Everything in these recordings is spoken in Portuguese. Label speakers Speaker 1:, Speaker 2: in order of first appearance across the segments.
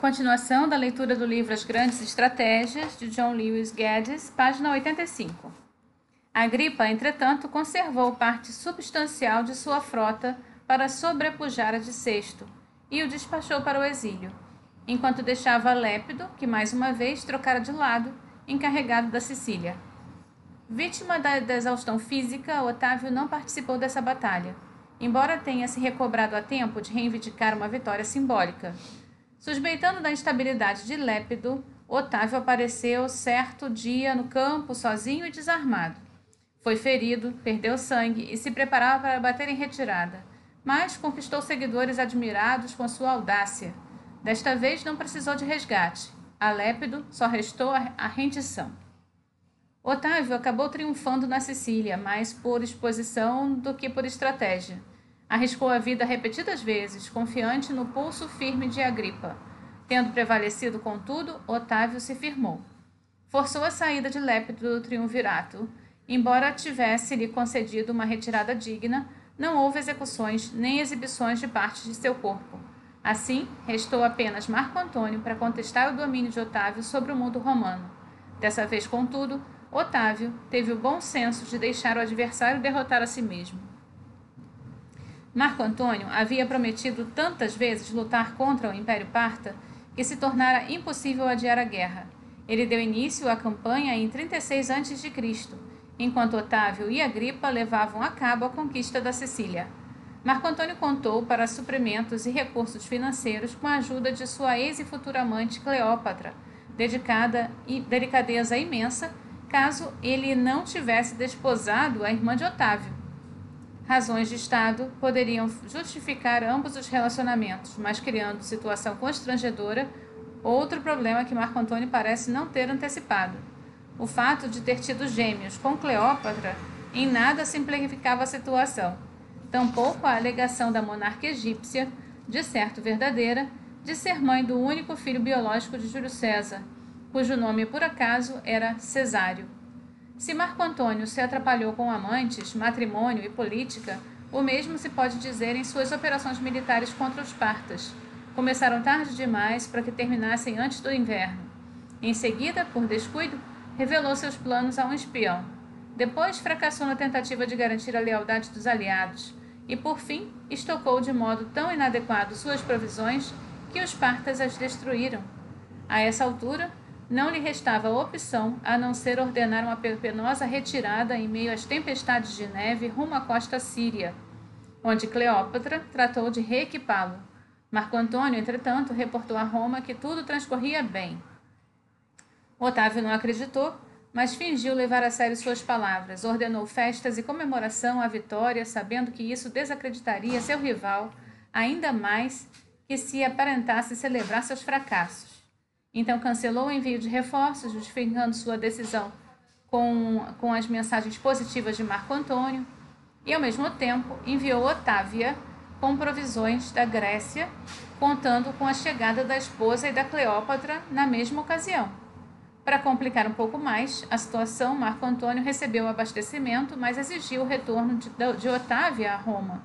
Speaker 1: Continuação da leitura do livro As Grandes Estratégias, de John Lewis Geddes, página 85. Agripa, entretanto, conservou parte substancial de sua frota para sobrepujar a de Sesto e o despachou para o exílio, enquanto deixava Lépido, que mais uma vez trocara de lado, encarregado da Sicília. Vítima da exaustão física, Otávio não participou dessa batalha, embora tenha se recobrado a tempo de reivindicar uma vitória simbólica. Suspeitando da instabilidade de Lépido, Otávio apareceu certo dia no campo, sozinho e desarmado. Foi ferido, perdeu sangue e se preparava para bater em retirada, mas conquistou seguidores admirados com sua audácia. Desta vez não precisou de resgate. A Lépido só restou a rendição. Otávio acabou triunfando na Sicília, mais por exposição do que por estratégia. Arriscou a vida repetidas vezes, confiante no pulso firme de Agripa. Tendo prevalecido, contudo, Otávio se firmou. Forçou a saída de Lépido do triunvirato. Embora tivesse-lhe concedido uma retirada digna, não houve execuções nem exibições de partes de seu corpo. Assim, restou apenas Marco Antônio para contestar o domínio de Otávio sobre o mundo romano. Dessa vez, contudo, Otávio teve o bom senso de deixar o adversário derrotar a si mesmo. Marco Antônio havia prometido tantas vezes lutar contra o Império Parta que se tornara impossível adiar a guerra. Ele deu início à campanha em 36 a.C., enquanto Otávio e Agripa levavam a cabo a conquista da Sicília. Marco Antônio contou para suprimentos e recursos financeiros com a ajuda de sua ex e futura amante Cleópatra, dedicada e delicadeza imensa, caso ele não tivesse desposado a irmã de Otávio. Razões de Estado poderiam justificar ambos os relacionamentos, mas criando situação constrangedora, outro problema que Marco Antônio parece não ter antecipado. O fato de ter tido gêmeos com Cleópatra em nada simplificava a situação. Tampouco a alegação da monarca egípcia, de certo verdadeira, de ser mãe do único filho biológico de Júlio César, cujo nome por acaso era Cesário. Se Marco Antônio se atrapalhou com amantes, matrimônio e política, o mesmo se pode dizer em suas operações militares contra os partas. Começaram tarde demais para que terminassem antes do inverno. Em seguida, por descuido, revelou seus planos a um espião. Depois fracassou na tentativa de garantir a lealdade dos aliados e, por fim, estocou de modo tão inadequado suas provisões que os partas as destruíram. A essa altura, não lhe restava opção a não ser ordenar uma penosa retirada em meio às tempestades de neve rumo à costa síria, onde Cleópatra tratou de reequipá-lo. Marco Antônio, entretanto, reportou a Roma que tudo transcorria bem. Otávio não acreditou, mas fingiu levar a sério suas palavras, ordenou festas e comemoração à vitória, sabendo que isso desacreditaria seu rival, ainda mais que se aparentasse celebrar seus fracassos. Então cancelou o envio de reforços, justificando sua decisão com as mensagens positivas de Marco Antônio, e ao mesmo tempo enviou Otávia com provisões da Grécia, contando com a chegada da esposa e da Cleópatra na mesma ocasião. Para complicar um pouco mais a situação, Marco Antônio recebeu o abastecimento, mas exigiu o retorno de Otávia a Roma,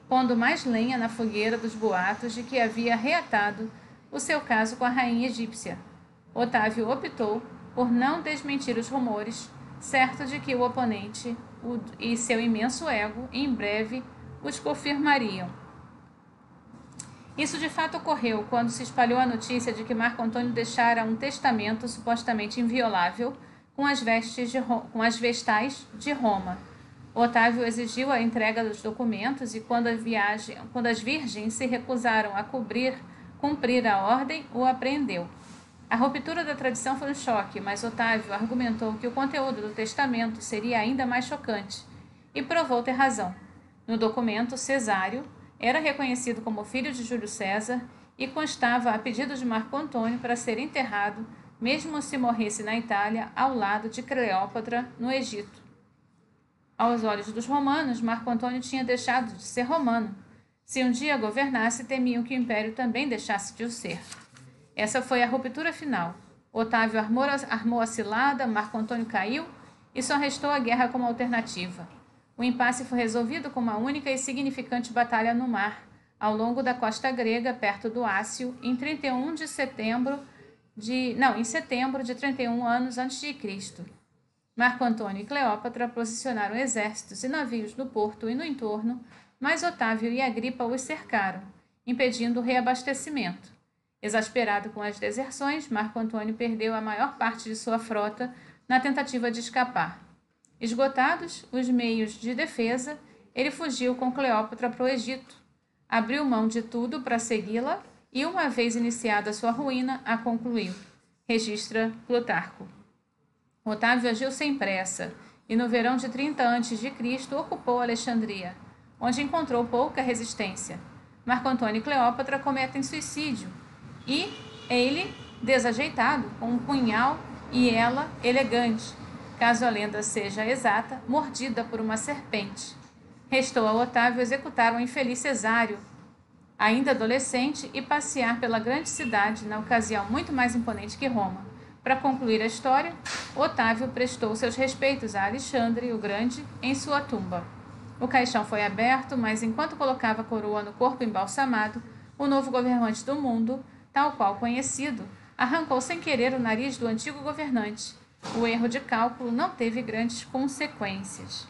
Speaker 1: pondo mais lenha na fogueira dos boatos de que havia reatado o seu caso com a rainha egípcia. Otávio optou por não desmentir os rumores, certo de que o oponente e seu imenso ego, em breve, os confirmariam. Isso de fato ocorreu quando se espalhou a notícia de que Marco Antônio deixara um testamento supostamente inviolável com as vestais de Roma. Otávio exigiu a entrega dos documentos e quando as virgens se recusaram a cumprir a ordem, o apreendeu. A ruptura da tradição foi um choque, mas Otávio argumentou que o conteúdo do testamento seria ainda mais chocante, e provou ter razão. No documento, Cesário era reconhecido como filho de Júlio César e constava a pedido de Marco Antônio para ser enterrado, mesmo se morresse na Itália, ao lado de Cleópatra, no Egito. Aos olhos dos romanos, Marco Antônio tinha deixado de ser romano. Se um dia governasse, temiam que o império também deixasse de o ser. Essa foi a ruptura final. Otávio armou a cilada, Marco Antônio caiu e só restou a guerra como alternativa. O impasse foi resolvido com uma única e significante batalha no mar, ao longo da costa grega, perto do Ácio, em setembro de 31 anos antes de Cristo. Marco Antônio e Cleópatra posicionaram exércitos e navios no porto e no entorno, mas Otávio e Agripa os cercaram, impedindo o reabastecimento. Exasperado com as deserções, Marco Antônio perdeu a maior parte de sua frota na tentativa de escapar. Esgotados os meios de defesa, ele fugiu com Cleópatra para o Egito. Abriu mão de tudo para segui-la e, uma vez iniciada sua ruína, a concluiu. Registra Plutarco. Otávio agiu sem pressa e, no verão de 30 a.C., ocupou Alexandria, onde encontrou pouca resistência. Marco Antônio e Cleópatra cometem suicídio e ele, desajeitado, com um punhal, e ela, elegante, caso a lenda seja exata, mordida por uma serpente. Restou a Otávio executar o infeliz Cesário, ainda adolescente, e passear pela grande cidade, na ocasião muito mais imponente que Roma. Para concluir a história, Otávio prestou seus respeitos a Alexandre o Grande em sua tumba. O caixão foi aberto, mas enquanto colocava a coroa no corpo embalsamado, o novo governante do mundo, tal qual conhecido, arrancou sem querer o nariz do antigo governante. O erro de cálculo não teve grandes consequências.